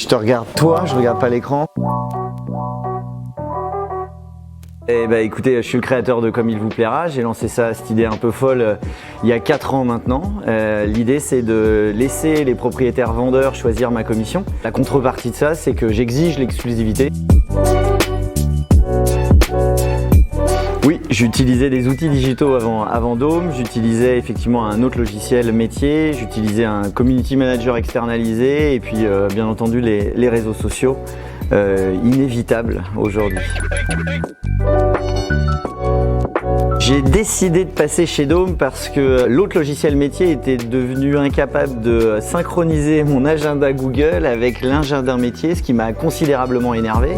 Je te regarde toi, je regarde pas l'écran. Eh ben, écoutez, je suis le créateur de Comme il vous plaira. J'ai lancé ça, cette idée un peu folle, il y a 4 ans maintenant. L'idée, c'est de laisser les propriétaires vendeurs choisir ma commission. La contrepartie de ça, c'est que j'exige l'exclusivité. Oui, j'utilisais des outils digitaux avant Dome, j'utilisais effectivement un autre logiciel métier, j'utilisais un community manager externalisé et puis bien entendu les réseaux sociaux, inévitables aujourd'hui. J'ai décidé de passer chez Dome parce que l'autre logiciel métier était devenu incapable de synchroniser mon agenda Google avec l'agenda métier, ce qui m'a considérablement énervé.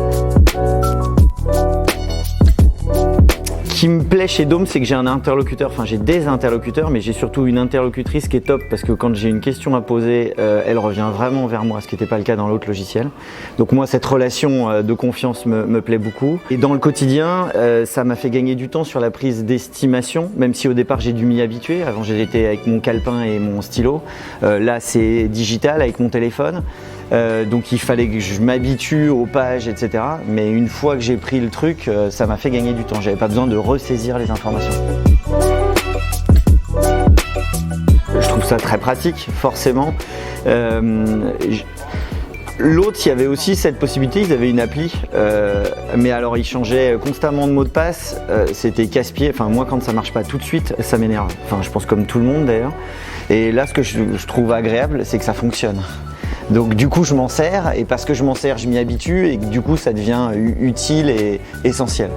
Ce qui me plaît chez Dome, c'est que j'ai un interlocuteur, enfin j'ai des interlocuteurs, mais j'ai surtout une interlocutrice qui est top parce que quand j'ai une question à poser, elle revient vraiment vers moi, ce qui n'était pas le cas dans l'autre logiciel. Donc moi, cette relation de confiance me plaît beaucoup. Et dans le quotidien, ça m'a fait gagner du temps sur la prise d'estimation, même si au départ j'ai dû m'y habituer. Avant j'étais avec mon calepin et mon stylo. Là c'est digital avec mon téléphone. Donc il fallait que je m'habitue aux pages, etc. Mais une fois que j'ai pris le truc, ça m'a fait gagner du temps. J'avais pas besoin de ressaisir les informations. Je trouve ça très pratique, forcément. L'autre, il y avait aussi cette possibilité, ils avaient une appli, mais alors ils changeaient constamment de mot de passe, c'était casse-pied. Enfin moi quand ça marche pas tout de suite, ça m'énerve. Enfin je pense comme tout le monde d'ailleurs. Et là ce que je trouve agréable, c'est que ça fonctionne. Donc du coup je m'en sers et parce que je m'en sers je m'y habitue et du coup ça devient utile et essentiel.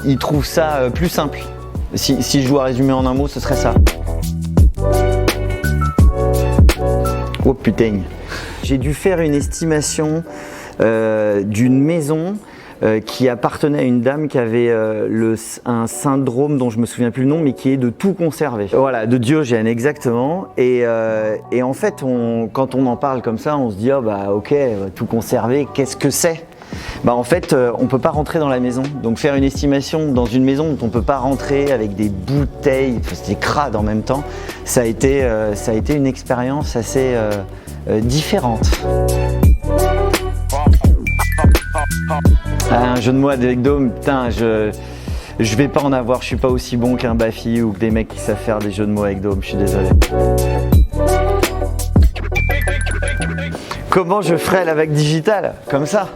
Ils trouvent ça plus simple. Si je dois résumer en un mot, ce serait ça. Oh putain. J'ai dû faire une estimation d'une maison qui appartenait à une dame qui avait un syndrome dont je me souviens plus le nom, mais qui est de tout conserver. Voilà, de Diogène exactement. Et en fait, quand on en parle comme ça, on se dit oh, bah ok, tout conserver, qu'est-ce que c'est? Bah en fait, on peut pas rentrer dans la maison. Donc faire une estimation dans une maison dont on peut pas rentrer avec des bouteilles, des crades en même temps, ça a été une expérience assez différente. Un jeu de mots avec Dome, putain, je vais pas en avoir, je suis pas aussi bon qu'un Bafi ou que des mecs qui savent faire des jeux de mots avec Dome, je suis désolé. Comment je ferais la vague digitale? Comme ça.